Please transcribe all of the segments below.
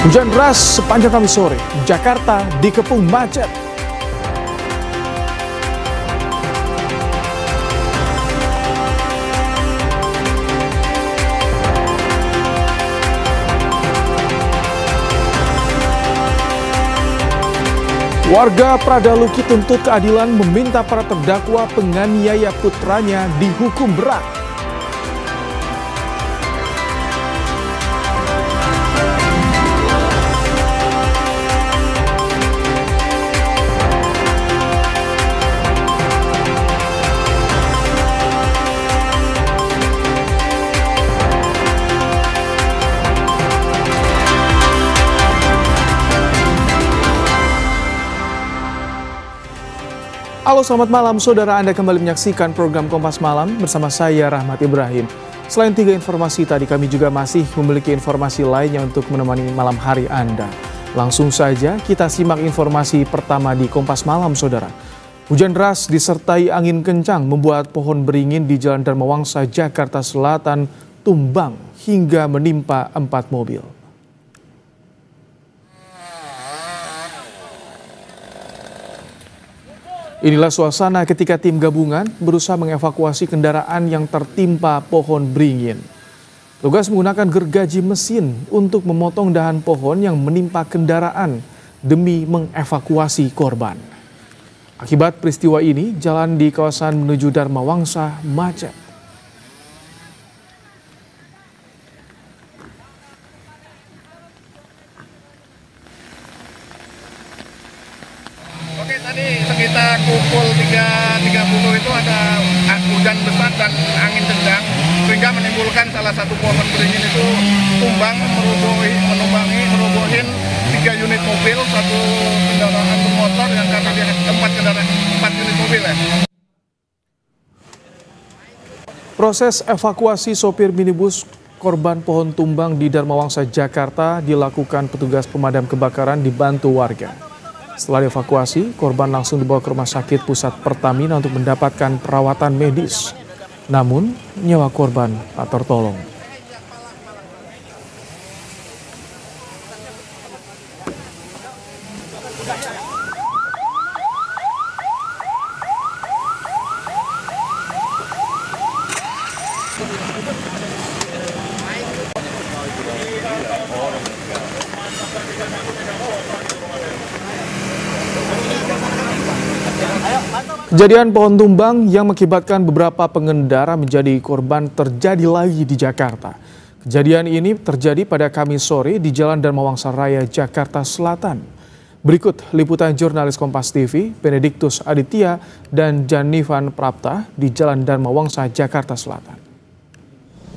Hujan deras sepanjang Kamis sore, Jakarta dikepung macet. Warga Pradaluki tuntut keadilan meminta para terdakwa penganiaya putranya dihukum berat. Halo, selamat malam saudara, Anda kembali menyaksikan program Kompas Malam bersama saya Rahmat Ibrahim. Selain 3 informasi tadi, kami juga masih memiliki informasi lainnya untuk menemani malam hari Anda. Langsung saja kita simak informasi pertama di Kompas Malam saudara. Hujan deras disertai angin kencang membuat pohon beringin di Jalan Dharma Wangsa, Jakarta Selatan tumbang hingga menimpa 4 mobil. Inilah suasana ketika tim gabungan berusaha mengevakuasi kendaraan yang tertimpa pohon beringin. Petugas menggunakan gergaji mesin untuk memotong dahan pohon yang menimpa kendaraan demi mengevakuasi korban. Akibat peristiwa ini, jalan di kawasan menuju Dharma Wangsa macet. Oke, tadi sekitar pukul 3.30 itu ada hujan besar dan angin kencang sehingga menimbulkan salah satu pohon beringin itu tumbang, merobohin 3 unit mobil, 1 kendaraan bermotor yang kami lihat 4 unit mobil ya. Proses evakuasi sopir minibus korban pohon tumbang di Dharma Wangsa, Jakarta dilakukan petugas pemadam kebakaran dibantu warga. Setelah dievakuasi, korban langsung dibawa ke Rumah Sakit Pusat Pertamina untuk mendapatkan perawatan medis. Namun, nyawa korban tak tertolong. Kejadian pohon tumbang yang mengakibatkan beberapa pengendara menjadi korban terjadi lagi di Jakarta. Kejadian ini terjadi pada Kamis sore di Jalan Dharma Wangsa Raya, Jakarta Selatan. Berikut liputan jurnalis Kompas TV, Benediktus Aditya dan Janivan Prapta di Jalan Dharma Wangsa, Jakarta Selatan.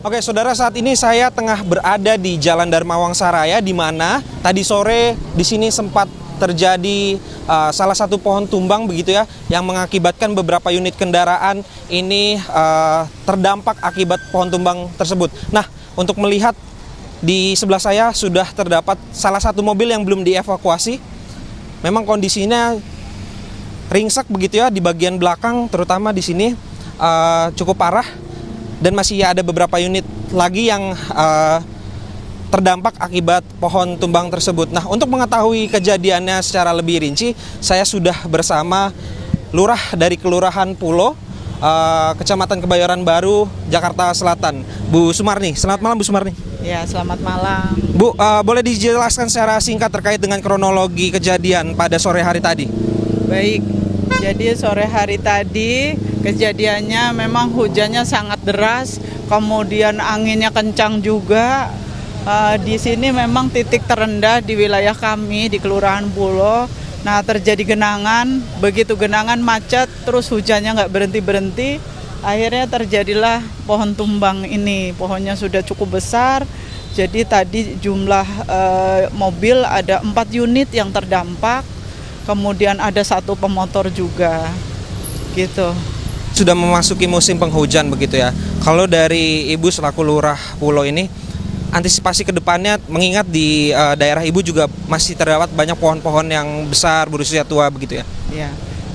Oke saudara, saat ini saya tengah berada di Jalan Dharma Wangsa Raya, di mana tadi sore di sini sempat terjadi salah satu pohon tumbang begitu ya, yang mengakibatkan beberapa unit kendaraan ini terdampak akibat pohon tumbang tersebut. Nah, untuk melihat di sebelah saya sudah terdapat salah satu mobil yang belum dievakuasi. Memang kondisinya ringsek begitu ya di bagian belakang, terutama di sini cukup parah, dan masih ada beberapa unit lagi yang terdampak akibat pohon tumbang tersebut. Nah, untuk mengetahui kejadiannya secara lebih rinci, saya sudah bersama Lurah dari Kelurahan Pulo, Kecamatan Kebayoran Baru, Jakarta Selatan, Bu Sumarni. Selamat malam, Bu Sumarni. Ya, selamat malam. Bu, boleh dijelaskan secara singkat terkait dengan kronologi kejadian pada sore hari tadi? Baik, jadi sore hari tadi kejadiannya memang hujannya sangat deras, kemudian anginnya kencang juga. Di sini memang titik terendah di wilayah kami di Kelurahan Pulo. Nah, terjadi genangan, begitu genangan macet, terus hujannya nggak berhenti-berhenti. Akhirnya terjadilah pohon tumbang ini. Pohonnya sudah cukup besar, jadi tadi jumlah mobil ada 4 unit yang terdampak, kemudian ada 1 pemotor juga, gitu. Sudah memasuki musim penghujan begitu ya. Kalau dari Ibu selaku Lurah Pulo ini, antisipasi ke depannya mengingat di daerah Ibu juga masih terdapat banyak pohon-pohon yang besar berusia tua begitu ya? Ya,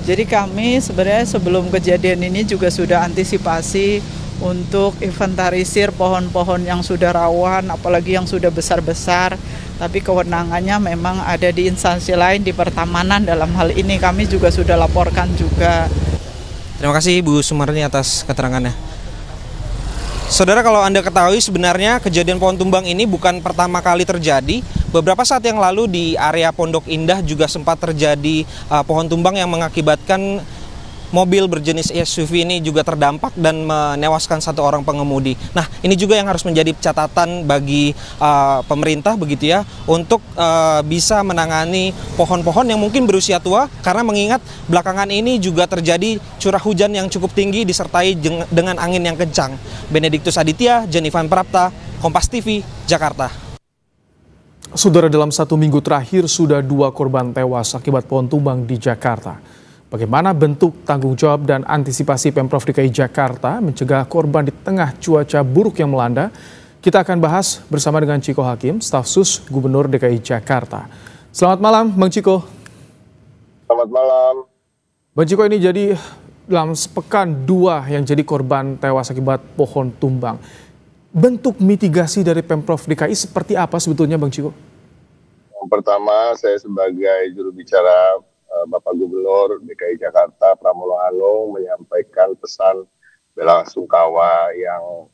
jadi kami sebenarnya sebelum kejadian ini juga sudah antisipasi untuk inventarisir pohon-pohon yang sudah rawan, apalagi yang sudah besar-besar. tapi kewenangannya memang ada di instansi lain, di Pertamanan. Dalam hal ini kami juga sudah laporkan juga. Terima kasih Bu Sumarni atas keterangannya. Saudara, kalau Anda ketahui sebenarnya kejadian pohon tumbang ini bukan pertama kali terjadi. Beberapa saat yang lalu di area Pondok Indah juga sempat terjadi pohon tumbang yang mengakibatkan mobil berjenis SUV ini juga terdampak dan menewaskan satu orang pengemudi. Nah, ini juga yang harus menjadi catatan bagi pemerintah begitu ya, untuk bisa menangani pohon-pohon yang mungkin berusia tua, karena mengingat belakangan ini juga terjadi curah hujan yang cukup tinggi disertai dengan angin yang kencang. Benediktus Aditya, Jenifan Prapta, Kompas TV, Jakarta. Saudara, dalam 1 minggu terakhir sudah 2 korban tewas akibat pohon tumbang di Jakarta. Bagaimana bentuk tanggung jawab dan antisipasi Pemprov DKI Jakarta mencegah korban di tengah cuaca buruk yang melanda? Kita akan bahas bersama dengan Chiko Hakim, staf sus Gubernur DKI Jakarta. Selamat malam, Bang Chiko. Selamat malam. Bang Chiko, ini jadi dalam sepekan 2 yang jadi korban tewas akibat pohon tumbang. Bentuk mitigasi dari Pemprov DKI seperti apa sebetulnya, Bang Chiko? Yang pertama, saya sebagai juru bicara Bapak Gubernur DKI Jakarta Pramono Anung menyampaikan pesan bela sungkawa yang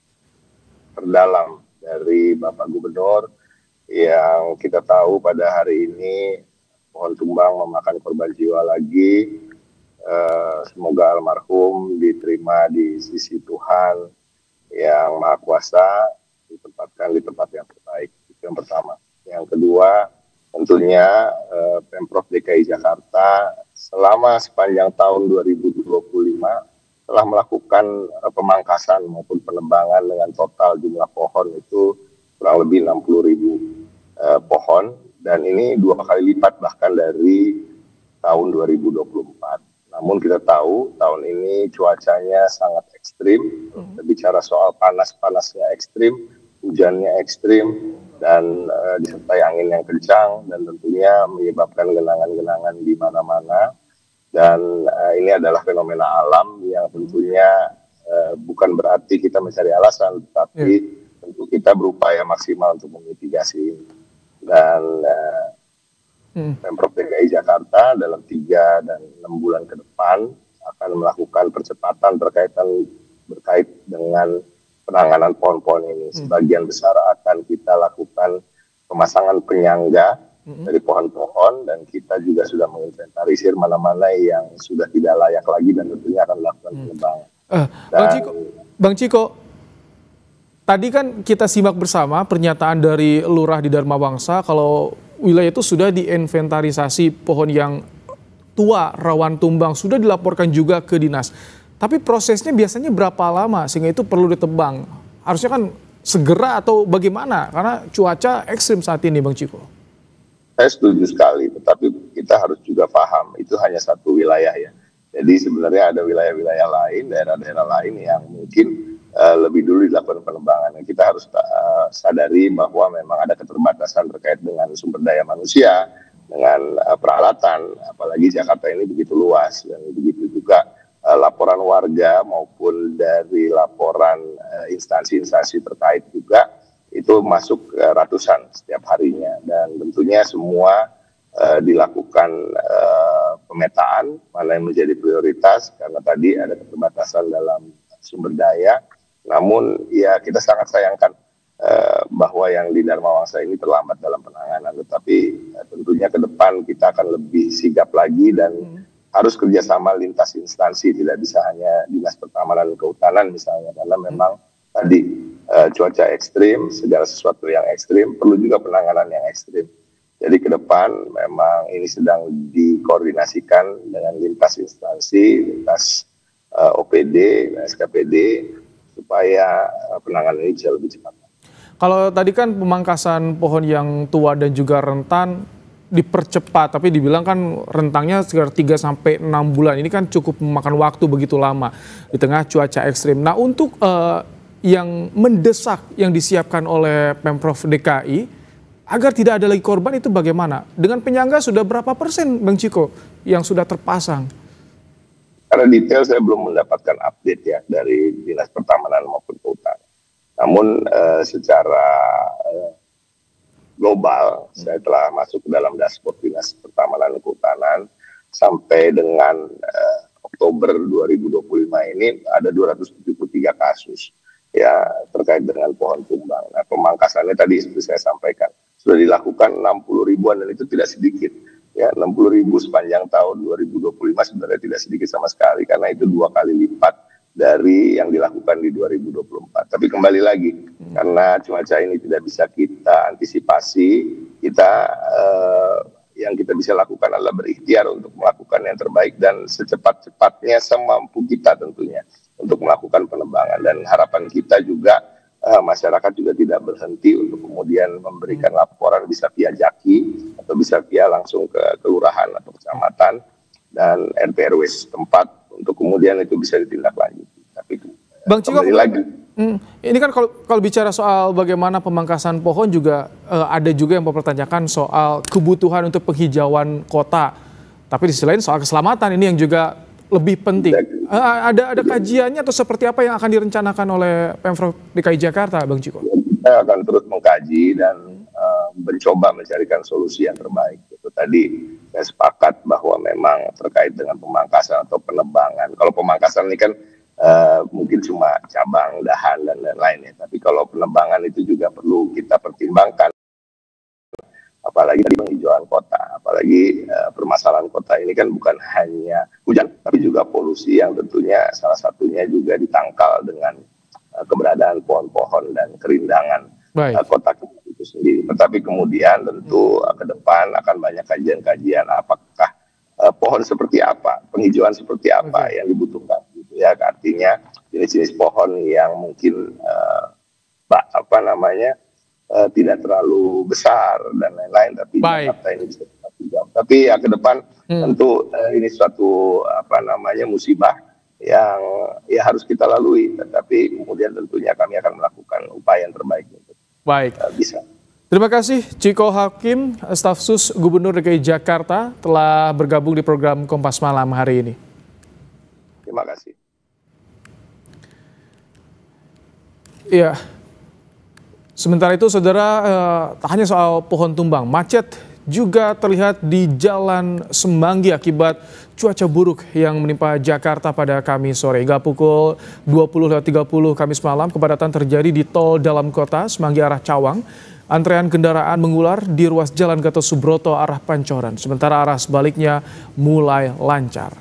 terdalam dari Bapak Gubernur, yang kita tahu pada hari ini pohon tumbang memakan korban jiwa lagi. Semoga almarhum diterima di sisi Tuhan yang Maha Kuasa, ditempatkan di tempat yang terbaik. Itu yang pertama. Yang kedua, tentunya Pemprov DKI Jakarta selama sepanjang tahun 2025 telah melakukan pemangkasan maupun penebangan dengan total jumlah pohon itu kurang lebih 60.000 pohon, dan ini 2 kali lipat bahkan dari tahun 2024. Namun kita tahu tahun ini cuacanya sangat ekstrim, berbicara soal panas-panasnya ekstrim, hujannya ekstrim, dan disertai angin yang kencang, dan tentunya menyebabkan genangan-genangan di mana-mana. Dan ini adalah fenomena alam yang tentunya bukan berarti kita mencari alasan, tetapi tentu kita berupaya maksimal untuk memitigasi ini. Dan Pemprov DKI Jakarta dalam 3 dan 6 bulan ke depan akan melakukan percepatan berkait dengan penanganan pohon-pohon ini. Sebagian besar akan kita lakukan pemasangan penyangga dari pohon-pohon, dan kita juga sudah menginventarisir mana-mana yang sudah tidak layak lagi dan tentunya akan melakukan penebangan. Bang Chiko, tadi kan kita simak bersama pernyataan dari Lurah di Dharma Wangsa kalau wilayah itu sudah diinventarisasi pohon yang tua, rawan tumbang, sudah dilaporkan juga ke dinas. Tapi prosesnya biasanya berapa lama sehingga itu perlu ditebang? Harusnya kan segera atau bagaimana? Karena cuaca ekstrim saat ini, Bang Chiko. Saya setuju sekali, tetapi kita harus juga paham itu hanya satu wilayah ya. Jadi sebenarnya ada wilayah-wilayah lain, daerah-daerah lain yang mungkin lebih dulu dilakukan penebangan. Kita harus sadari bahwa memang ada keterbatasan terkait dengan sumber daya manusia, dengan peralatan, apalagi Jakarta ini begitu luas, dan begitu juga laporan warga maupun dari laporan instansi-instansi terkait juga itu masuk ratusan setiap harinya, dan tentunya semua dilakukan pemetaan mana yang menjadi prioritas karena tadi ada keterbatasan dalam sumber daya. Namun ya kita sangat sayangkan bahwa yang di Dharma Wangsa ini terlambat dalam penanganan, tetapi tentunya ke depan kita akan lebih sigap lagi dan harus kerjasama lintas instansi, tidak bisa hanya Dinas Pertamanan dan Kehutanan misalnya, karena memang tadi cuaca ekstrim, segala sesuatu yang ekstrim perlu juga penanganan yang ekstrim. Jadi ke depan memang ini sedang dikoordinasikan dengan lintas instansi, lintas OPD, SKPD, supaya penanganan ini bisa lebih cepat. Kalau tadi kan pemangkasan pohon yang tua dan juga rentan dipercepat, tapi dibilang kan rentangnya sekitar 3-6 bulan. Ini kan cukup memakan waktu begitu lama di tengah cuaca ekstrim. Nah, untuk yang mendesak yang disiapkan oleh Pemprov DKI agar tidak ada lagi korban itu bagaimana? Dengan penyangga sudah berapa persen, Bang Chiko, yang sudah terpasang? Karena detail saya belum mendapatkan update ya dari Dinas Pertamanan maupun Kehutanan. Namun secara global. Saya telah masuk ke dalam dashboard Dinas Pertamanan dan Kehutanan sampai dengan Oktober 2025 ini ada 273 kasus ya terkait dengan pohon tumbang. Nah, pemangkasannya tadi seperti saya sampaikan sudah dilakukan 60 ribuan dan itu tidak sedikit. Ya, 60 ribu sepanjang tahun 2025 sebenarnya tidak sedikit sama sekali karena itu 2 kali lipat dari yang dilakukan di 2024. Tapi kembali lagi, karena cuaca ini tidak bisa kita antisipasi, yang kita bisa lakukan adalah berikhtiar untuk melakukan yang terbaik dan secepat-cepatnya semampu kita tentunya untuk melakukan penebangan. Dan harapan kita juga masyarakat juga tidak berhenti untuk kemudian memberikan laporan bisa via Jaki atau bisa via langsung ke kelurahan atau kecamatan dan RT RW setempat untuk kemudian itu bisa ditindaklanjuti. Tapi Bang Ciko, lagi. Ini kan kalau bicara soal bagaimana pemangkasan pohon juga ada juga yang mempertanyakan soal kebutuhan untuk penghijauan kota. Tapi di sisi lain soal keselamatan ini yang juga lebih penting. Ada kajiannya atau seperti apa yang akan direncanakan oleh Pemprov DKI Jakarta, Bang Ciko? Kita akan terus mengkaji dan mencoba mencarikan solusi yang terbaik. Itu tadi saya sepakat bahwa memang terkait dengan pemangkasan atau penebangan. Kalau pemangkasan ini kan mungkin cuma cabang, dahan, dan lain-lain ya. Tapi kalau penebangan itu juga perlu kita pertimbangkan. Apalagi dari penghijauan kota, apalagi permasalahan kota ini kan bukan hanya hujan, tapi juga polusi yang tentunya salah satunya juga ditangkal dengan keberadaan pohon-pohon dan kerindangan kota itu sendiri. Tetapi kemudian tentu ke depan akan banyak kajian-kajian apakah pohon seperti apa, penghijauan seperti apa yang dibutuhkan. Ya, artinya jenis-jenis pohon yang mungkin tidak terlalu besar dan lain-lain, tapi Jakarta ini bisa dijawab. Tapi ya ke depan tentu ini suatu musibah yang ya harus kita lalui. Tetapi kemudian tentunya kami akan melakukan upaya yang terbaik untuk bisa. Terima kasih Ciko Hakim, staf sus Gubernur DKI Jakarta telah bergabung di program Kompas Malam hari ini. Terima kasih. Iya. Sementara itu, saudara, tak hanya soal pohon tumbang, macet juga terlihat di Jalan Semanggi akibat cuaca buruk yang menimpa Jakarta pada Kamis sore. Hingga pukul 20.30 Kamis malam, kepadatan terjadi di tol dalam kota Semanggi arah Cawang. Antrean kendaraan mengular di ruas Jalan Gatot Subroto arah Pancoran, sementara arah sebaliknya mulai lancar.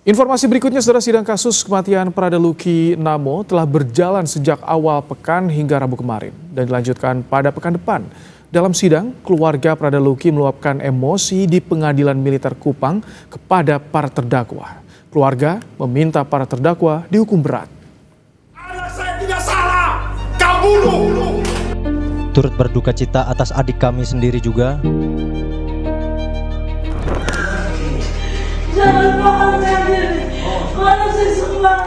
Informasi berikutnya, saudara, sidang kasus kematian Prada Luki Namo telah berjalan sejak awal pekan hingga Rabu kemarin dan dilanjutkan pada pekan depan. Dalam sidang, keluarga Prada Luki meluapkan emosi di Pengadilan Militer Kupang kepada para terdakwa. Keluarga meminta para terdakwa dihukum berat. Anak saya tidak salah, kau bunuh. Turut berduka cita atas adik kami sendiri juga.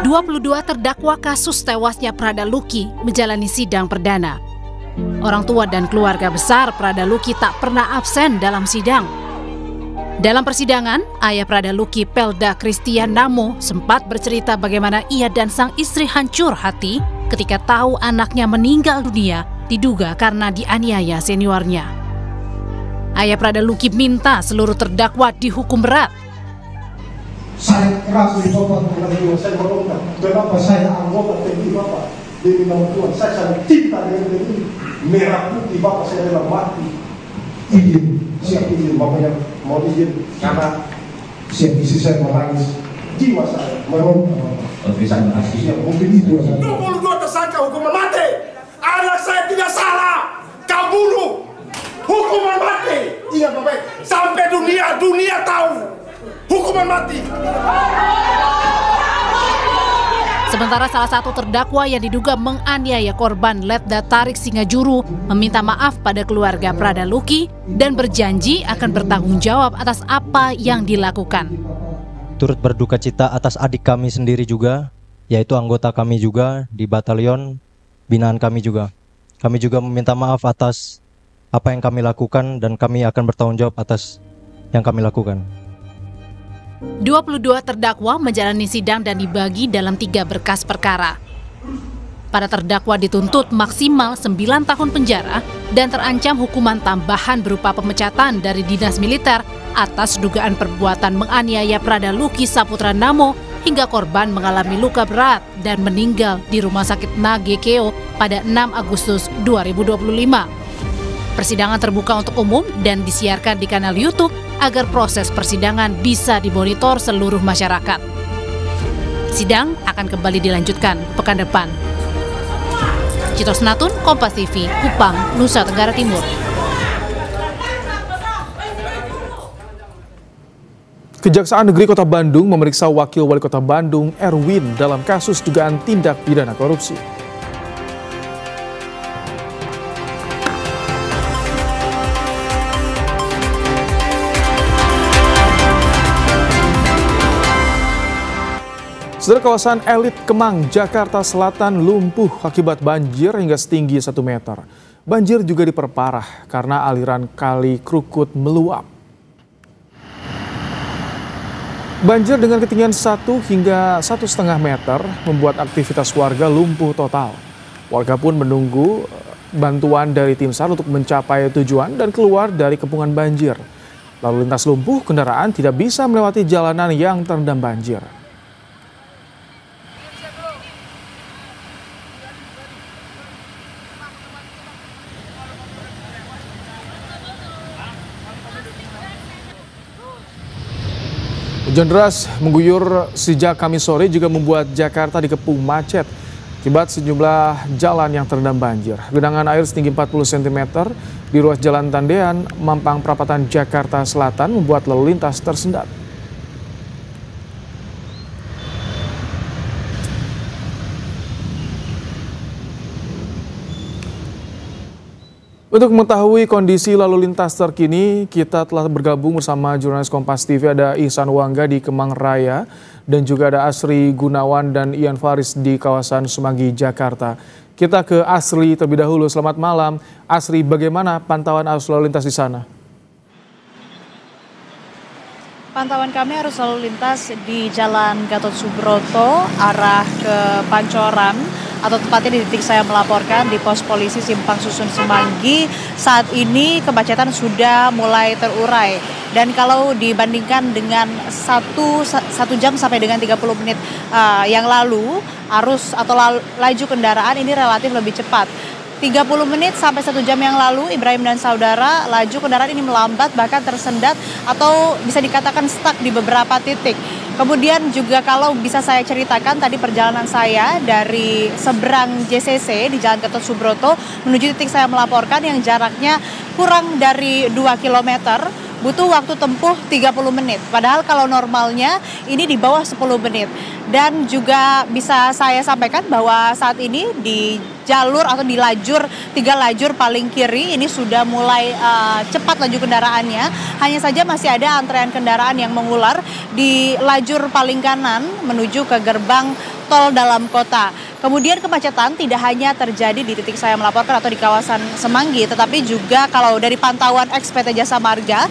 22 terdakwa kasus tewasnya Prada Luki menjalani sidang perdana. Orang tua dan keluarga besar Prada Luki tak pernah absen dalam sidang. Dalam persidangan, ayah Prada Luki, Pelda Christian Namo, sempat bercerita bagaimana ia dan sang istri hancur hati ketika tahu anaknya meninggal dunia diduga karena dianiaya seniornya. Ayah Prada Luki minta seluruh terdakwa dihukum berat. Saya keras di Bapak mengenai saya berontak. Kenapa saya anggota TNI Bapak demi nama Tuhan? Saya sangat cinta dengan TNI. Merah putih Bapak saya adalah mati. Izin, siap izin Bapaknya mau izin karena siap isi saya menangis. Jiwa saya merontak. Siap, mungkin itu. 22 tersangka hukuman mati. Anak saya tidak salah, kau bunuh. Hukuman mati. Ingat Bapak, sampai dunia tahu. Hukuman mati. Sementara salah satu terdakwa yang diduga menganiaya korban Letda Tarik Singajuru meminta maaf pada keluarga Prada Luki dan berjanji akan bertanggung jawab atas apa yang dilakukan. Turut berduka cita atas adik kami sendiri juga, yaitu anggota kami juga di batalion binaan kami juga. Kami juga meminta maaf atas apa yang kami lakukan dan kami akan bertanggung jawab atas yang kami lakukan. 22 terdakwa menjalani sidang dan dibagi dalam 3 berkas perkara. Para terdakwa dituntut maksimal 9 tahun penjara dan terancam hukuman tambahan berupa pemecatan dari dinas militer atas dugaan perbuatan menganiaya Prada Luki Saputra Namo hingga korban mengalami luka berat dan meninggal di Rumah Sakit Nagekeo pada 6 Agustus 2025. Persidangan terbuka untuk umum dan disiarkan di kanal YouTube agar proses persidangan bisa dimonitor seluruh masyarakat. Sidang akan kembali dilanjutkan pekan depan. Citos Natun, Kompas TV, Kupang, Nusa Tenggara Timur. Kejaksaan Negeri Kota Bandung memeriksa Wakil Wali Kota Bandung, Erwin, dalam kasus dugaan tindak pidana korupsi. Saudara, kawasan elit Kemang, Jakarta Selatan lumpuh akibat banjir hingga setinggi 1 meter. Banjir juga diperparah karena aliran Kali Krukut meluap. Banjir dengan ketinggian 1 hingga 1,5 meter membuat aktivitas warga lumpuh total. Warga pun menunggu bantuan dari tim SAR untuk mencapai tujuan dan keluar dari kepungan banjir. Lalu lintas lumpuh, kendaraan tidak bisa melewati jalanan yang terendam banjir. Hujan deras mengguyur sejak Kamis sore juga membuat Jakarta dikepung macet akibat sejumlah jalan yang terendam banjir. Genangan air setinggi 40 cm di ruas Jalan Tandean, Mampang Perapatan, Jakarta Selatan membuat lalu lintas tersendat. Untuk mengetahui kondisi lalu lintas terkini, kita telah bergabung bersama jurnalis Kompas TV, ada Ihsan Wangga di Kemang Raya, dan juga ada Asri Gunawan dan Ian Faris di kawasan Semanggi, Jakarta. Kita ke Asri terlebih dahulu. Selamat malam. Asri, bagaimana pantauan arus lalu lintas di sana? Pantauan kami arus lalu lintas di Jalan Gatot Subroto arah ke Pancoran, atau tepatnya di titik saya melaporkan di pos polisi Simpang Susun Semanggi. Saat ini kemacetan sudah mulai terurai, dan kalau dibandingkan dengan 1 jam sampai dengan 30 menit yang lalu, arus atau laju kendaraan ini relatif lebih cepat. 30 menit sampai 1 jam yang lalu, Ibrahim dan saudara, laju kendaraan ini melambat, bahkan tersendat atau bisa dikatakan stuck di beberapa titik. Kemudian juga kalau bisa saya ceritakan, tadi perjalanan saya dari seberang JCC di Jalan Gatot Subroto menuju titik saya melaporkan yang jaraknya kurang dari 2 km, butuh waktu tempuh 30 menit. Padahal kalau normalnya ini di bawah 10 menit. Dan juga bisa saya sampaikan bahwa saat ini di jalur atau di lajur, 3 lajur paling kiri ini sudah mulai cepat laju kendaraannya. Hanya saja masih ada antrean kendaraan yang mengular di lajur paling kanan menuju ke gerbang tol dalam kota. Kemudian kemacetan tidak hanya terjadi di titik saya melaporkan atau di kawasan Semanggi, tetapi juga kalau dari pantauan PT Jasa Marga,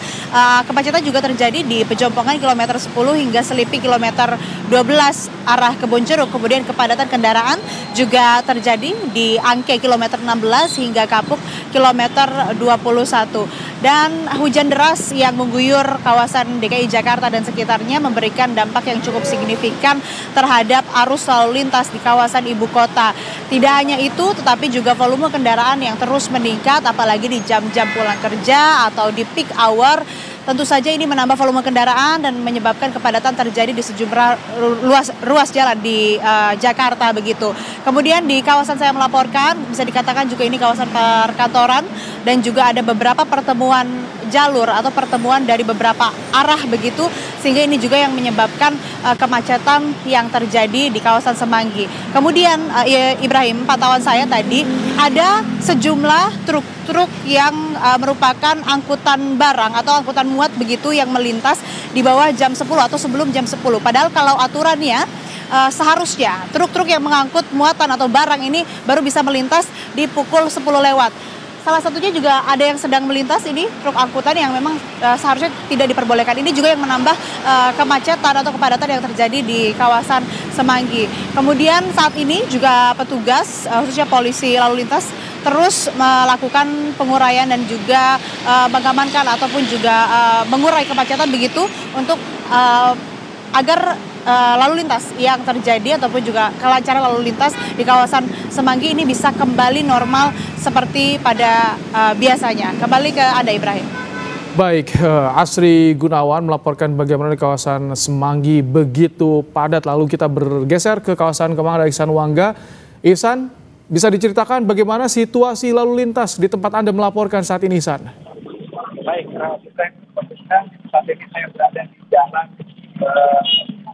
kemacetan juga terjadi di Pejompongan kilometer 10 hingga Selipi kilometer 12 arah Kebonjeruk. Kemudian kepadatan kendaraan juga terjadi di Angke kilometer 16 hingga Kapuk kilometer 21. Dan hujan deras yang mengguyur kawasan DKI Jakarta dan sekitarnya memberikan dampak yang cukup signifikan terhadap arus lalu lintas di kawasan ibu kota. Tidak hanya itu, tetapi juga volume kendaraan yang terus meningkat, apalagi di jam-jam pulang kerja atau di peak hour. Tentu saja ini menambah volume kendaraan dan menyebabkan kepadatan terjadi di sejumlah ruas jalan di Jakarta begitu. Kemudian di kawasan saya melaporkan, bisa dikatakan juga ini kawasan perkantoran dan juga ada beberapa pertemuan jalur atau pertemuan dari beberapa arah begitu, sehingga ini juga yang menyebabkan kemacetan yang terjadi di kawasan Semanggi. Kemudian Ibrahim, pantauan saya tadi ada sejumlah truk yang merupakan angkutan barang atau angkutan muat begitu yang melintas di bawah jam 10 atau sebelum jam 10. Padahal kalau aturannya seharusnya truk-truk yang mengangkut muatan atau barang ini baru bisa melintas di pukul 10 lewat. salah satunya juga ada yang sedang melintas ini, truk angkutan yang memang seharusnya tidak diperbolehkan. Ini juga yang menambah kemacetan atau kepadatan yang terjadi di kawasan Semanggi. Kemudian saat ini juga petugas, khususnya polisi lalu lintas, terus melakukan penguraian dan juga mengamankan ataupun juga mengurai kemacetan begitu untuk agar lalu lintas yang terjadi ataupun juga kelancaran lalu lintas di kawasan Semanggi ini bisa kembali normal seperti pada biasanya. Kembali ke Anda, Ibrahim. Baik, Asri Gunawan melaporkan bagaimana di kawasan Semanggi begitu padat. Lalu kita bergeser ke kawasan Kemang, ada Ihsan Wangga. Ihsan, bisa diceritakan bagaimana situasi lalu lintas di tempat Anda melaporkan saat ini, Ihsan? Baik, saat ini saya berada di jalan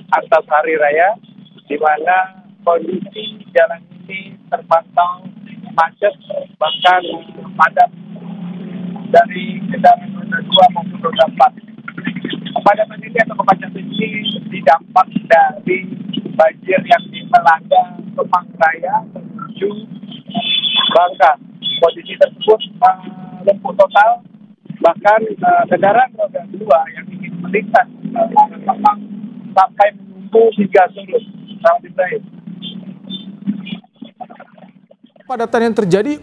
Antasari Raya, di mana kondisi jalan ini terpantau macet, bahkan padat dari kendaraan roda 2 maupun roda 4. Kepadatan ini atau kemacetan ini didampak dari banjir yang melanda Kemang Raya menuju Bangka. Kondisi tersebut lumpuh total, bahkan kendaraan roda 2 yang ingin melintas Kemang sampai menunggu hingga surut. Kepadatan yang terjadi,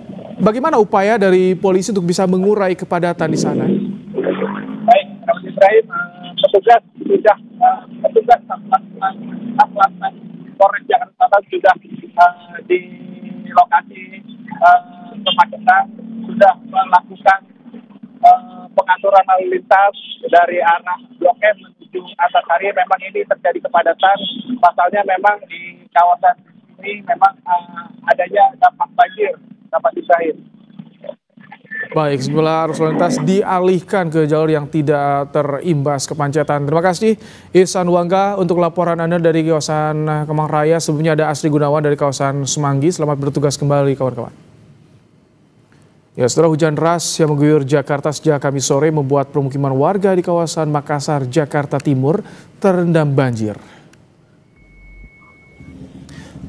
bagaimana upaya dari polisi untuk bisa mengurai kepadatan di sana? Baik, Ibrahim, petugas Polres Jakarta Selatan sudah di lokasi kemacetan, sudah melakukan pengaturan lalu lintas dari arah Blok M menuju Antasari. Memang ini terjadi kepadatan, pasalnya memang di kawasan ini memang adanya dampak banjir, dapat Ibrahim. Baik, sebelah arus lalu lintas dialihkan ke jalur yang tidak terimbas kemacetan. Terima kasih Ihsan Wangga untuk laporan Anda dari kawasan Kemang Raya. Sebelumnya ada Asri Gunawan dari kawasan Semanggi. Selamat bertugas kembali kawan-kawan. Ya, setelah hujan deras yang mengguyur Jakarta sejak Kamis sore membuat permukiman warga di kawasan Makassar, Jakarta Timur terendam banjir.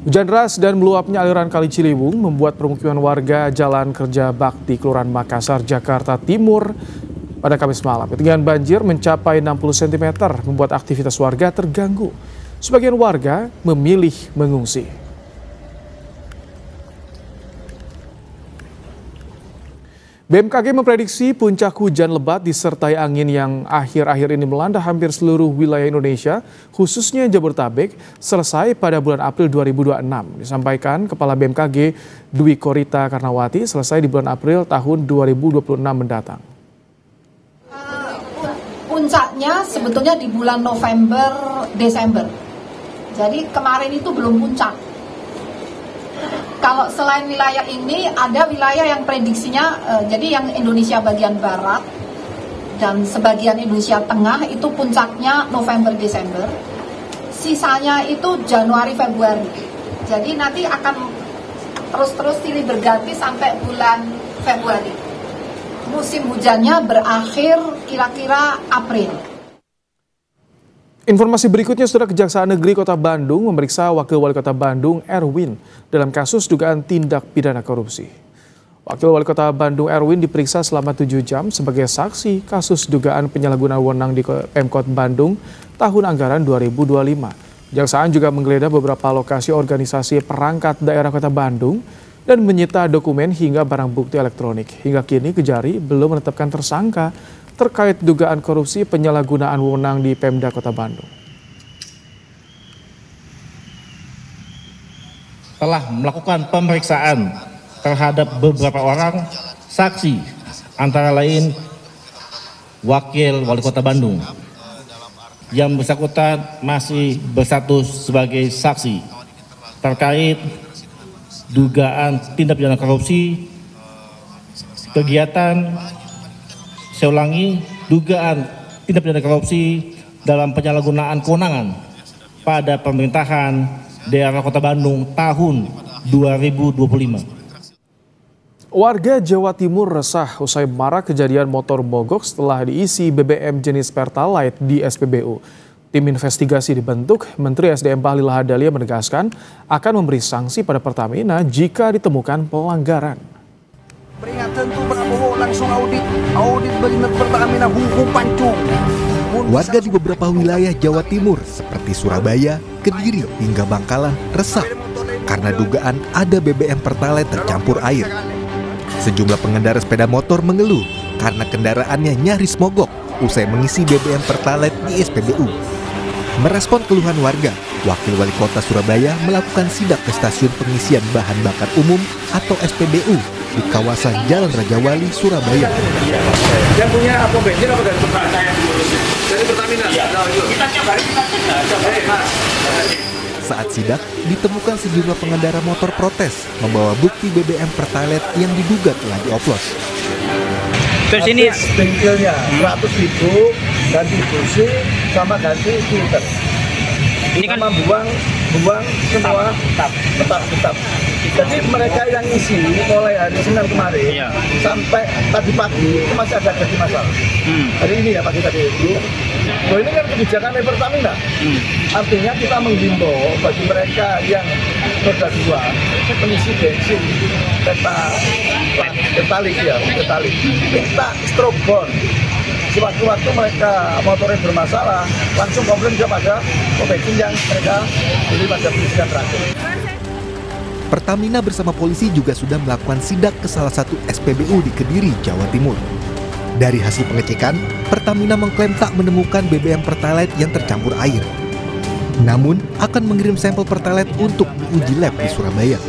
Hujan deras dan meluapnya aliran Kali Ciliwung membuat permukiman warga Jalan Kerja Bakti, Kelurahan Makassar, Jakarta Timur pada Kamis malam. Ketinggian banjir mencapai 60 cm, membuat aktivitas warga terganggu. Sebagian warga memilih mengungsi. BMKG memprediksi puncak hujan lebat disertai angin yang akhir-akhir ini melanda hampir seluruh wilayah Indonesia, khususnya Jabodetabek, selesai pada bulan April 2026. Disampaikan Kepala BMKG Dwi Korita Karnawati, selesai di bulan April tahun 2026 mendatang. Puncaknya sebetulnya di bulan November, Desember. Jadi kemarin itu belum puncak. Kalau selain wilayah ini, ada wilayah yang prediksinya, jadi yang Indonesia bagian barat dan sebagian Indonesia tengah itu puncaknya November-Desember. Sisanya itu Januari-Februari. Jadi nanti akan terus-terus silih berganti sampai bulan Februari. Musim hujannya berakhir kira-kira April. Informasi berikutnya, Saudara, Kejaksaan Negeri Kota Bandung memeriksa Wakil Wali Kota Bandung Erwin dalam kasus dugaan tindak pidana korupsi. Wakil Wali Kota Bandung Erwin diperiksa selama 7 jam sebagai saksi kasus dugaan penyalahgunaan wewenang di Pemkot Bandung tahun anggaran 2025. Kejaksaan juga menggeledah beberapa lokasi organisasi perangkat daerah Kota Bandung dan menyita dokumen hingga barang bukti elektronik. Hingga kini Kejari belum menetapkan tersangka terkait dugaan korupsi penyalahgunaan wewenang di Pemda Kota Bandung. Telah melakukan pemeriksaan terhadap beberapa orang saksi, antara lain Wakil Wali Kota Bandung yang bersangkutan masih berstatus sebagai saksi terkait dugaan tindak pidana korupsi, kegiatan, saya ulangi, dugaan tindak pidana korupsi dalam penyalahgunaan kewenangan pada pemerintahan daerah Kota Bandung tahun 2025. Warga Jawa Timur resah usai marak kejadian motor mogok setelah diisi BBM jenis Pertalite di SPBU. Tim investigasi dibentuk, Menteri SDM Bahlil Lahadalia menegaskan akan memberi sanksi pada Pertamina jika ditemukan pelanggaran. Peringatan tuh Prabowo langsung audit benar Pertamina hukum pancu. Warga di beberapa wilayah Jawa Timur seperti Surabaya, Kediri hingga Bangkalan resah karena dugaan ada BBM Pertalite tercampur air. Sejumlah pengendara sepeda motor mengeluh karena kendaraannya nyaris mogok usai mengisi BBM Pertalite di SPBU. Merespon keluhan warga, Wakil Wali Kota Surabaya melakukan sidak ke stasiun pengisian bahan bakar umum atau SPBU di kawasan Jalan Raja Wali, Surabaya. Yang punya apa bensin apa dari Pertamina? Dari Pertamina. Kita coba. Saat sidak, ditemukan sejumlah pengendara motor protes membawa bukti BBM Pertalite yang diduga telah dioplos. Terus ini bengkelnya 100.000 ganti busi sama ganti filter. Ini kan buang semua tetap. Jadi mereka yang isi mulai hari Senin kemarin sampai tadi pagi itu masih ada jadi masalah. Hari ini ya pagi tadi itu. Loh, ini kan kebijakan dari Pertamina. Artinya kita menghimbau bagi mereka yang roda 2 mengisi bensin petalik, kita strobon. Sewaktu-waktu mereka motornya bermasalah, langsung komplain kepada bensin yang mereka beli pada pengisian terakhir. Pertamina bersama polisi juga sudah melakukan sidak ke salah satu SPBU di Kediri, Jawa Timur. Dari hasil pengecekan, Pertamina mengklaim tak menemukan BBM Pertalite yang tercampur air. Namun, akan mengirim sampel Pertalite untuk diuji lab di Surabaya.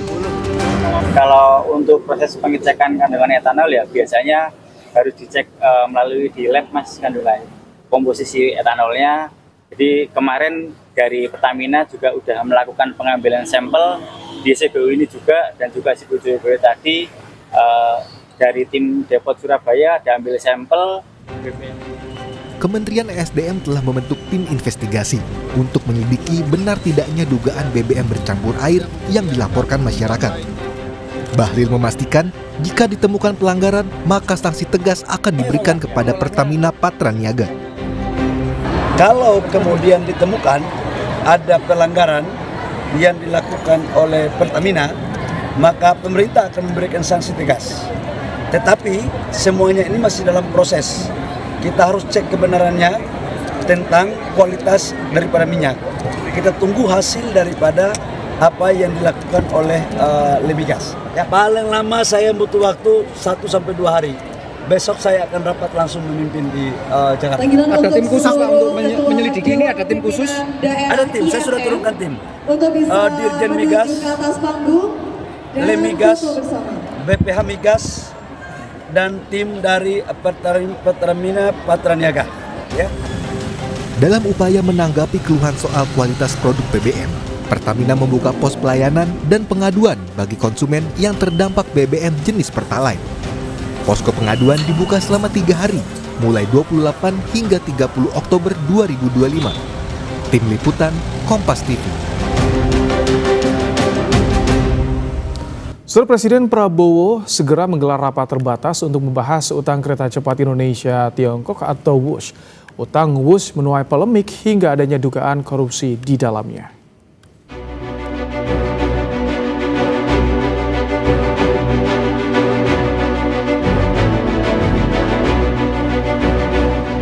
Kalau untuk proses pengecekan kandungan etanol ya biasanya harus dicek melalui di lab Mas kandungan komposisi etanolnya. Jadi kemarin dari Pertamina juga sudah melakukan pengambilan sampel di SPBU ini juga, dan juga SPBU tadi dari tim Depot Surabaya diambil sampel BBM. Kementerian ESDM telah membentuk tim investigasi untuk menyelidiki benar tidaknya dugaan BBM bercampur air yang dilaporkan masyarakat. Bahlil memastikan jika ditemukan pelanggaran, maka sanksi tegas akan diberikan kepada Pertamina Patraniaga. Kalau kemudian ditemukan ada pelanggaran yang dilakukan oleh Pertamina, maka pemerintah akan memberikan sanksi tegas. Tetapi semuanya ini masih dalam proses. Kita harus cek kebenarannya tentang kualitas daripada minyak. Kita tunggu hasil daripada apa yang dilakukan oleh Lemigas. Ya, paling lama saya butuh waktu 1-2 hari. Besok saya akan rapat langsung memimpin di Jakarta. Ada tim khusus Pak untuk menyelidiki ini, ada tim khusus? Ada tim, saya sudah turunkan tim. Dirjen Migas, Lemigas, BPH Migas, dan tim dari Pertamina Patraniaga. Ya. Dalam upaya menanggapi keluhan soal kualitas produk BBM, Pertamina membuka pos pelayanan dan pengaduan bagi konsumen yang terdampak BBM jenis Pertalite. Posko pengaduan dibuka selama 3 hari, mulai 28 hingga 30 Oktober 2025. Tim Liputan, Kompas TV. Saudara, Presiden Prabowo segera menggelar rapat terbatas untuk membahas utang kereta cepat Indonesia-Tiongkok atau WUS. Utang WUS menuai polemik hingga adanya dugaan korupsi di dalamnya.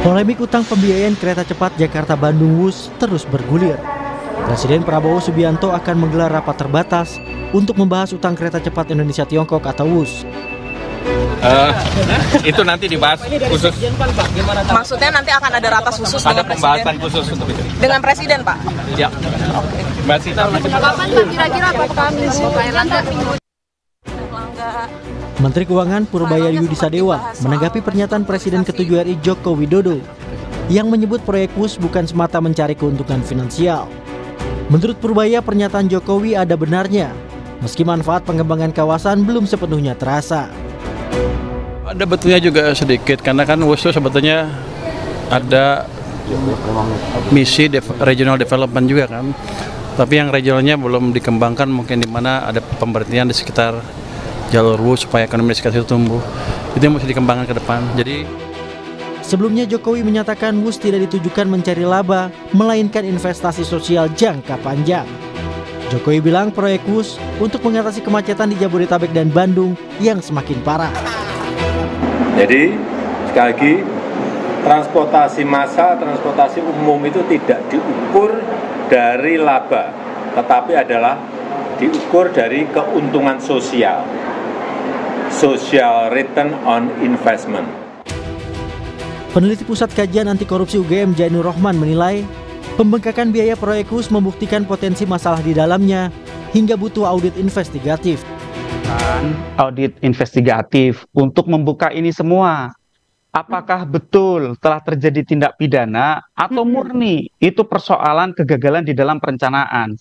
Polemik utang pembiayaan kereta cepat Jakarta-Bandung WUS terus bergulir. Presiden Prabowo Subianto akan menggelar rapat terbatas untuk membahas utang kereta cepat Indonesia-Tiongkok atau WUS. Itu nanti dibahas khusus. Maksudnya nanti akan ada rapat khusus ada pembahasan khusus untuk itu. Dengan Presiden, Pak? Ya. Oke. Mbak Sita, kapan Pak kira-kira Pak Kamis? Menteri Keuangan Purbaya Yudi Sadewa menanggapi pernyataan Presiden ke-7 RI Joko Widodo yang menyebut proyek WUS bukan semata mencari keuntungan finansial. Menurut Purbaya, pernyataan Jokowi ada benarnya, meski manfaat pengembangan kawasan belum sepenuhnya terasa. Ada betulnya juga sedikit, karena kan WUS itu sebetulnya ada misi regional development juga kan. Tapi yang regionalnya belum dikembangkan, mungkin di mana ada pemberhentian di sekitar jalur WUS supaya ekonomi di sekitar itu tumbuh. Itu yang mesti dikembangkan ke depan. Sebelumnya Jokowi menyatakan WUS tidak ditujukan mencari laba, melainkan investasi sosial jangka panjang. Jokowi bilang proyek WUS untuk mengatasi kemacetan di Jabodetabek dan Bandung yang semakin parah. Jadi sekali lagi, transportasi massal, transportasi umum itu tidak diukur dari laba, tetapi adalah diukur dari keuntungan sosial, social return on investment. Peneliti Pusat Kajian Anti Korupsi UGM Jainur Rohman menilai, pembengkakan biaya proyek WUS membuktikan potensi masalah di dalamnya hingga butuh audit investigatif. Audit investigatif untuk membuka ini semua. Apakah betul telah terjadi tindak pidana atau murni itu persoalan kegagalan di dalam perencanaan.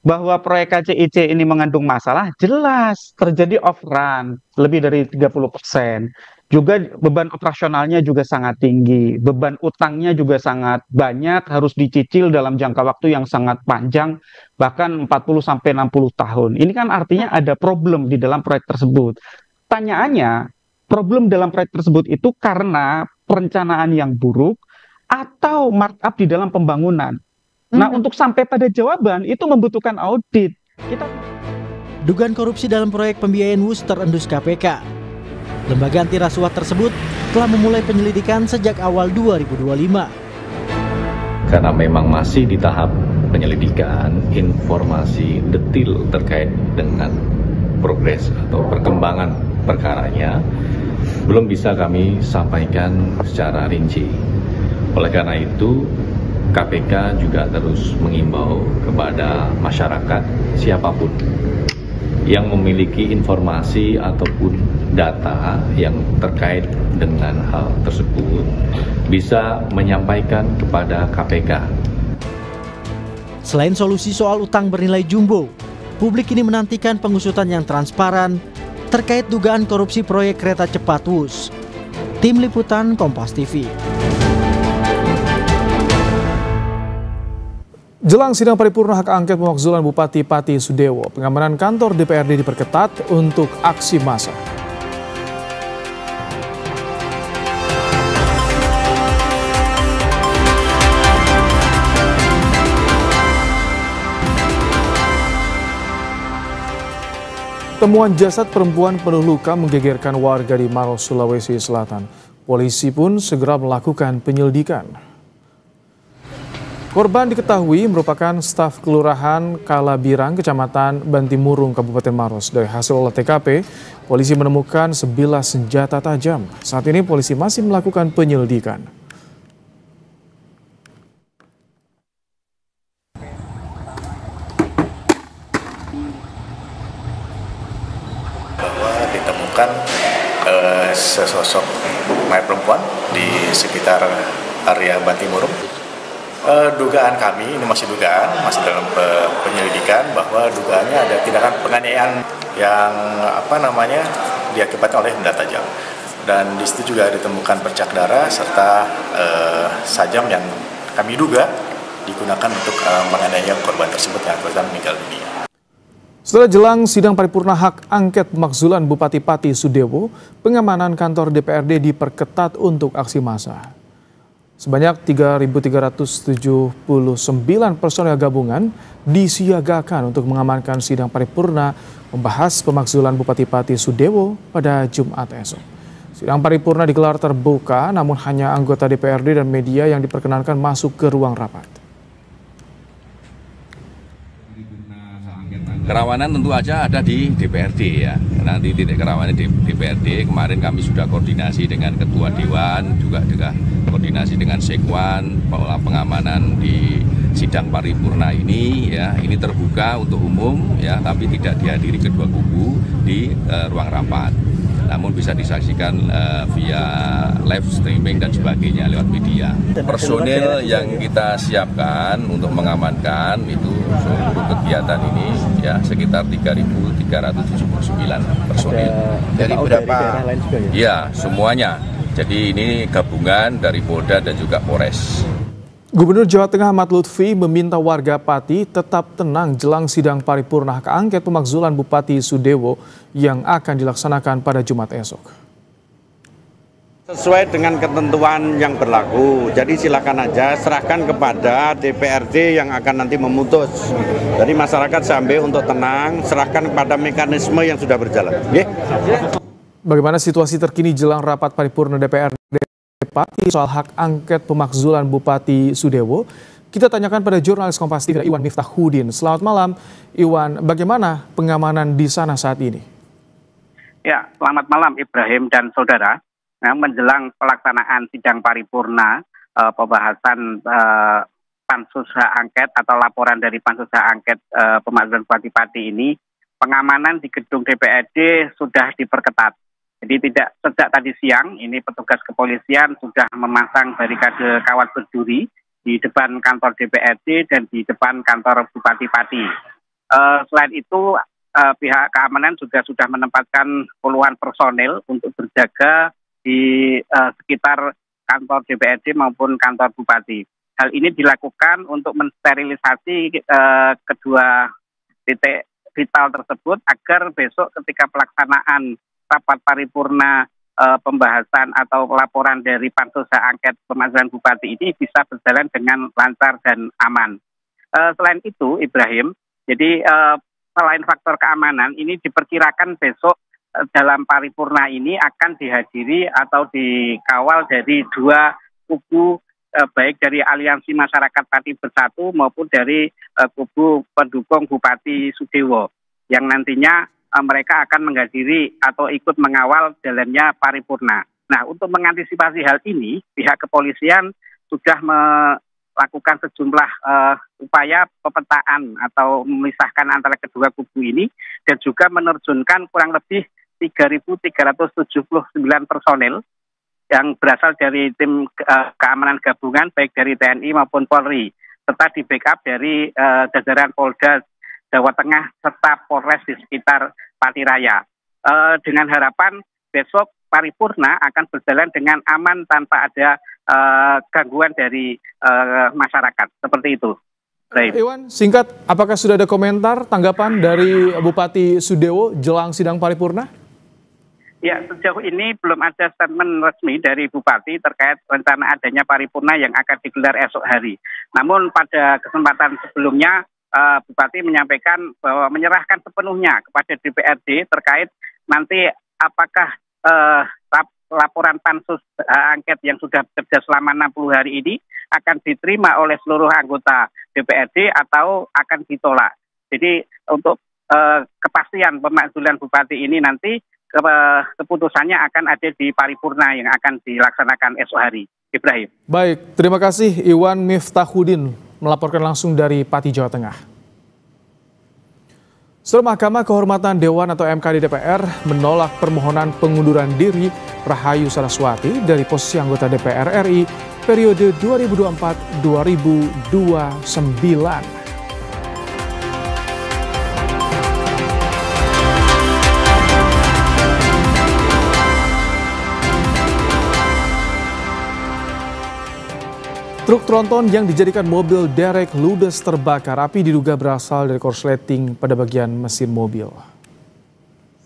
Bahwa proyek KCIC ini mengandung masalah, jelas terjadi off-run lebih dari 30%. Juga beban operasionalnya juga sangat tinggi, beban utangnya juga sangat banyak, harus dicicil dalam jangka waktu yang sangat panjang, bahkan 40-60 tahun. Ini kan artinya ada problem di dalam proyek tersebut. Pertanyaannya, problem dalam proyek tersebut itu karena perencanaan yang buruk atau markup di dalam pembangunan. Nah, untuk sampai pada jawaban itu membutuhkan audit. Dugaan korupsi dalam proyek pembiayaan WUS terendus KPK. Lembaga anti rasuah tersebut telah memulai penyelidikan sejak awal 2025. Karena memang masih di tahap penyelidikan, informasi detail terkait dengan progres atau perkembangan perkaranya belum bisa kami sampaikan secara rinci. Oleh karena itu, KPK juga terus mengimbau kepada masyarakat siapapun yang memiliki informasi ataupun data yang terkait dengan hal tersebut bisa menyampaikan kepada KPK. Selain solusi soal utang bernilai jumbo, publik ini menantikan pengusutan yang transparan terkait dugaan korupsi proyek kereta cepat WUS. Tim Liputan Kompas TV. Jelang sidang paripurna hak angket pemakzulan Bupati Pati Sudewo, pengamanan kantor DPRD diperketat untuk aksi massa. Temuan jasad perempuan penuh luka menggegerkan warga di Maros, Sulawesi Selatan. Polisi pun segera melakukan penyelidikan. Korban diketahui merupakan staf Kelurahan Kalabirang, Kecamatan Bantimurung, Kabupaten Maros. Dari hasil olah TKP, polisi menemukan sebilah senjata tajam. Saat ini polisi masih melakukan penyelidikan. Bahwa ditemukan sesosok mayat perempuan di sekitar area Bantimurung. Dugaan kami, ini masih dugaan, masih dalam penyelidikan bahwa dugaannya ada tindakan penganiayaan yang diakibatkan oleh benda tajam. Dan di situ juga ditemukan bercak darah serta sajam yang kami duga digunakan untuk menganiaya korban tersebut yang akhirnya meninggal dunia. Setelah jelang sidang paripurna hak angket pemakzulan Bupati Pati Sudewo, pengamanan kantor DPRD diperketat untuk aksi massa. Sebanyak 3.379 personel gabungan disiagakan untuk mengamankan sidang paripurna membahas pemakzulan Bupati Pati Sudewo pada Jumat esok. Sidang paripurna digelar terbuka, namun hanya anggota DPRD dan media yang diperkenankan masuk ke ruang rapat. Kerawanan tentu aja ada di DPRD ya. Nanti titik kerawanan di DPRD. Kemarin kami sudah koordinasi dengan Ketua Dewan, juga koordinasi dengan Sekwan, pola pengamanan di sidang paripurna ini ya. Ini terbuka untuk umum ya, tapi tidak dihadiri kedua kubu di ruang rapat. Namun bisa disaksikan via live streaming dan sebagainya lewat media. Personil yang kita siapkan untuk mengamankan itu seluruh kegiatan ini ya sekitar 3.379 personil. Dari beberapa daerah lain juga ya? Iya, semuanya. Jadi ini gabungan dari Polda dan juga Polres. Gubernur Jawa Tengah Ahmad Lutfi meminta warga Pati tetap tenang jelang sidang paripurna hak angket pemakzulan Bupati Sudewo yang akan dilaksanakan pada Jumat esok. Sesuai dengan ketentuan yang berlaku, jadi silakan aja serahkan kepada DPRD yang akan nanti memutus. Jadi masyarakat sampai untuk tenang, serahkan kepada mekanisme yang sudah berjalan. Bagaimana situasi terkini jelang rapat paripurna DPRD Pati soal hak angket pemakzulan Bupati Sudewo? Kita tanyakan pada jurnalis Kompas TV Iwan Miftahuddin. Selamat malam, Iwan. Bagaimana pengamanan di sana saat ini? Ya, selamat malam Ibrahim dan saudara. Nah, menjelang pelaksanaan sidang paripurna pembahasan pansus hak angket atau laporan dari pansus hak angket pemakzulan Bupati Pati ini, pengamanan di gedung DPRD sudah diperketat. Jadi tidak sejak tadi siang ini petugas kepolisian sudah memasang barikade kawat berduri di depan kantor DPRD dan di depan kantor Bupati Pati. Selain itu pihak keamanan juga sudah menempatkan puluhan personel untuk berjaga di sekitar kantor DPRD maupun kantor Bupati. Hal ini dilakukan untuk mensterilisasi kedua titik vital tersebut agar besok ketika pelaksanaan rapat paripurna pembahasan atau laporan dari pansus hak angket pemakzulan Bupati ini bisa berjalan dengan lancar dan aman. Selain itu, Ibrahim, jadi selain faktor keamanan, ini diperkirakan besok dalam paripurna ini akan dihadiri atau dikawal dari dua kubu, baik dari Aliansi Masyarakat Pati Bersatu maupun dari kubu pendukung Bupati Sudewo, yang nantinya mereka akan menghadiri atau ikut mengawal jalannya paripurna. Nah, untuk mengantisipasi hal ini, pihak kepolisian sudah melakukan sejumlah upaya pemetaan atau memisahkan antara kedua kubu ini dan juga menerjunkan kurang lebih 3.379 personel yang berasal dari tim keamanan gabungan baik dari TNI maupun Polri, serta di backup dari jajaran Polda Jawa Tengah serta Polres di sekitar Pati Raya. Dengan harapan besok paripurna akan berjalan dengan aman tanpa ada gangguan dari masyarakat. Seperti itu. Iwan, singkat, apakah sudah ada komentar tanggapan dari Bupati Sudewo jelang sidang paripurna? Ya, sejauh ini belum ada statement resmi dari Bupati terkait rencana adanya paripurna yang akan digelar esok hari. Namun pada kesempatan sebelumnya, Bupati menyampaikan bahwa menyerahkan sepenuhnya kepada DPRD terkait nanti apakah laporan pansus angket yang sudah bekerja selama 60 hari ini akan diterima oleh seluruh anggota DPRD atau akan ditolak. Jadi untuk kepastian pemakzulan Bupati ini nanti keputusannya akan ada di paripurna yang akan dilaksanakan esok hari. Ibrahim. Baik, terima kasih Iwan Miftahuddin melaporkan langsung dari Pati, Jawa Tengah. Setelah Mahkamah Kehormatan Dewan atau MKD DPR menolak permohonan pengunduran diri Rahayu Saraswati dari posisi anggota DPR RI periode 2024-2029. Truk tronton yang dijadikan mobil derek ludes terbakar. Api diduga berasal dari korsleting pada bagian mesin mobil.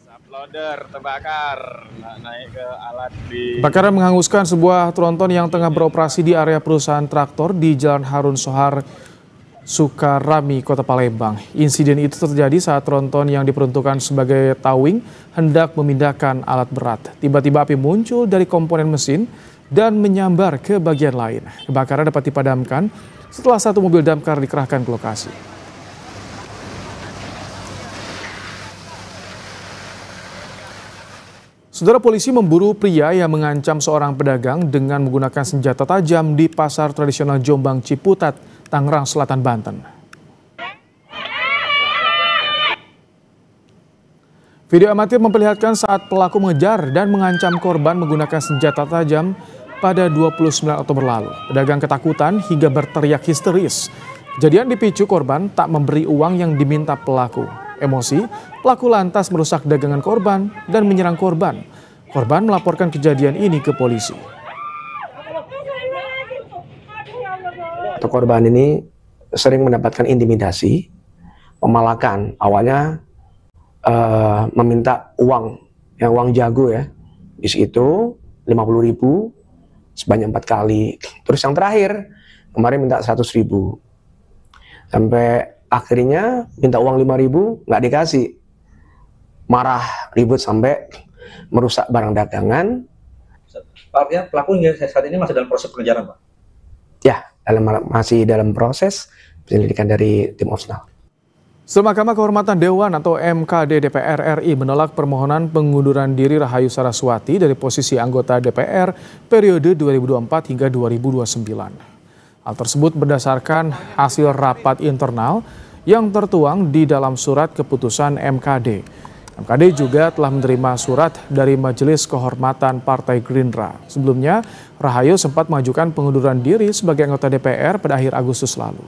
Subloader terbakar, naik ke alat di... Kebakaran menghanguskan sebuah tronton yang tengah beroperasi di area perusahaan traktor di Jalan Harun Sohar, Sukarami, Kota Palembang. Insiden itu terjadi saat tronton yang diperuntukkan sebagai towing hendak memindahkan alat berat. Tiba-tiba api muncul dari komponen mesin dan menyambar ke bagian lain. Kebakaran dapat dipadamkan setelah satu mobil damkar dikerahkan ke lokasi. Saudara, polisi memburu pria yang mengancam seorang pedagang dengan menggunakan senjata tajam di pasar tradisional Jombang Ciputat, Tangerang Selatan, Banten. Video amatir memperlihatkan saat pelaku mengejar dan mengancam korban menggunakan senjata tajam pada 29 Oktober lalu. Pedagang ketakutan hingga berteriak histeris. Kejadian dipicu korban tak memberi uang yang diminta pelaku. Emosi, pelaku lantas merusak dagangan korban dan menyerang korban. Korban melaporkan kejadian ini ke polisi. Korban ini sering mendapatkan intimidasi, pemalakan. Awalnya meminta uang, yang uang jago ya. Di situ 50.000 sebanyak 4 kali. Terus yang terakhir kemarin minta 100.000. Sampai akhirnya minta uang 5.000 nggak dikasih. Marah, ribut sampai merusak barang dagangan. Pak, artinya pelaku hingga saat ini masih dalam proses pengejaran, Pak? Ya, masih dalam proses penyelidikan dari tim Opsnal. Mahkamah Kehormatan Dewan atau MKD DPR RI menolak permohonan pengunduran diri Rahayu Saraswati dari posisi anggota DPR periode 2024 hingga 2029. Hal tersebut berdasarkan hasil rapat internal yang tertuang di dalam surat keputusan MKD. MKD juga telah menerima surat dari Majelis Kehormatan Partai Gerindra. Sebelumnya, Rahayu sempat mengajukan pengunduran diri sebagai anggota DPR pada akhir Agustus lalu.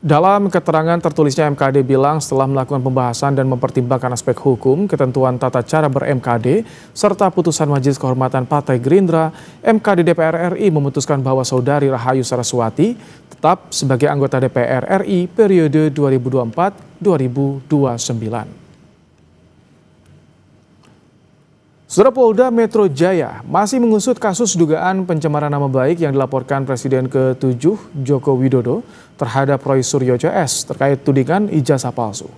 Dalam keterangan tertulisnya, MKD bilang setelah melakukan pembahasan dan mempertimbangkan aspek hukum, ketentuan tata cara ber-MKD, serta putusan Majelis Kehormatan Partai Gerindra, MKD DPR RI memutuskan bahwa Saudari Rahayu Saraswati tetap sebagai anggota DPR RI periode 2024-2029. Saudara, Polda Metro Jaya masih mengusut kasus dugaan pencemaran nama baik yang dilaporkan Presiden ke-7 Joko Widodo terhadap Roy Suryo CS terkait tudingan ijazah palsu.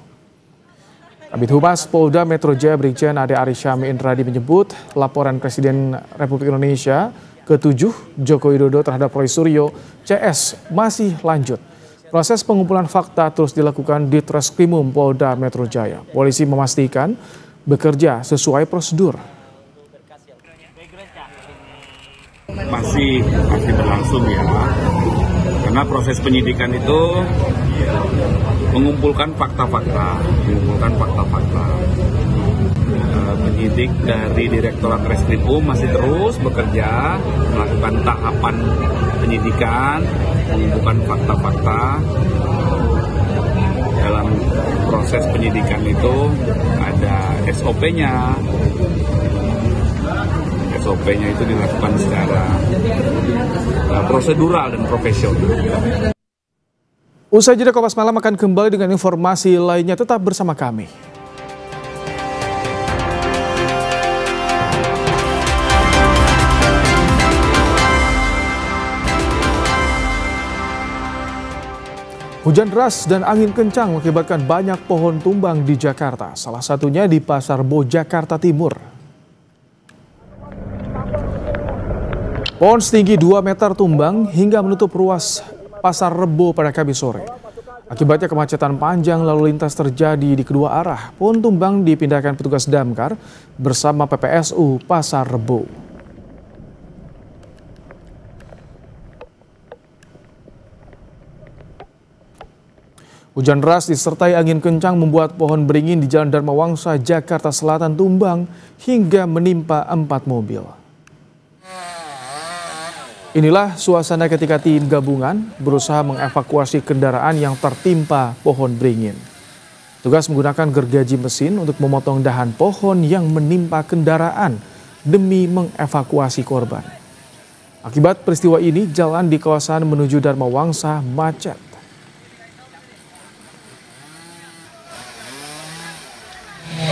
Kabid Humas Polda Metro Jaya Brigjen Ade Arysyami Indradi menyebut laporan Presiden Republik Indonesia ke-7 Joko Widodo terhadap Roy Suryo CS masih lanjut. Proses pengumpulan fakta terus dilakukan di Treskrimum Polda Metro Jaya. Polisi memastikan bekerja sesuai prosedur. Masih berlangsung ya, karena proses penyidikan itu mengumpulkan fakta-fakta. Penyidik dari Direktorat Reskrimum masih terus bekerja melakukan tahapan penyidikan, mengumpulkan fakta-fakta. Dalam proses penyidikan itu ada SOP-nya. SOP-nya itu dilakukan secara prosedural dan profesional. Usai jeda, Kompas Malam akan kembali dengan informasi lainnya. Tetap bersama kami. Hujan deras dan angin kencang mengakibatkan banyak pohon tumbang di Jakarta. Salah satunya di Pasar Rebo, Jakarta Timur. Pohon setinggi 2 meter tumbang hingga menutup ruas Pasar Rebo pada Kamis sore. Akibatnya kemacetan panjang lalu lintas terjadi di kedua arah. Pohon tumbang dipindahkan petugas damkar bersama PPSU Pasar Rebo. Hujan deras disertai angin kencang membuat pohon beringin di Jalan Dharma Wangsa, Jakarta Selatan tumbang hingga menimpa 4 mobil. Inilah suasana ketika tim gabungan berusaha mengevakuasi kendaraan yang tertimpa pohon beringin. Tugas menggunakan gergaji mesin untuk memotong dahan pohon yang menimpa kendaraan demi mengevakuasi korban. Akibat peristiwa ini, jalan di kawasan menuju Dharma Wangsa macet.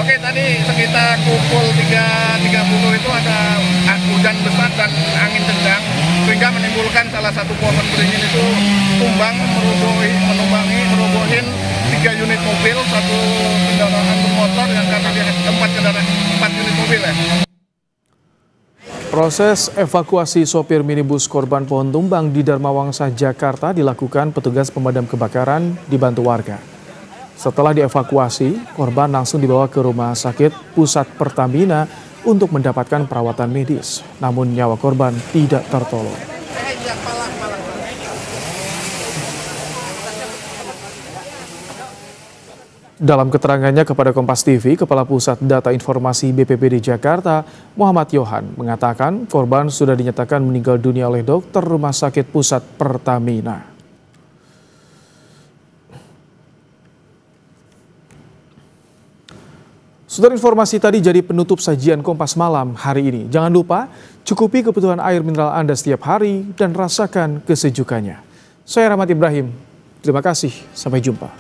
Oke, tadi sekitar pukul 3.30 itu ada hujan besar dan angin kencang sehingga menimbulkan salah satu pohon beringin itu tumbang, merobohin 3 unit mobil, 1 kendaraan bermotor yang kami lihat 4 unit mobil ya. Proses evakuasi sopir minibus korban pohon tumbang di Dharma Wangsa, Jakarta dilakukan petugas pemadam kebakaran dibantu warga. Setelah dievakuasi, korban langsung dibawa ke Rumah Sakit Pusat Pertamina untuk mendapatkan perawatan medis. Namun nyawa korban tidak tertolong. Dalam keterangannya kepada Kompas TV, Kepala Pusat Data Informasi BPBD Jakarta, Muhammad Yohan, mengatakan korban sudah dinyatakan meninggal dunia oleh dokter Rumah Sakit Pusat Pertamina. Saudara, informasi tadi jadi penutup sajian Kompas Malam hari ini. Jangan lupa cukupi kebutuhan air mineral Anda setiap hari dan rasakan kesejukannya. Saya Rahmat Ibrahim. Terima kasih. Sampai jumpa.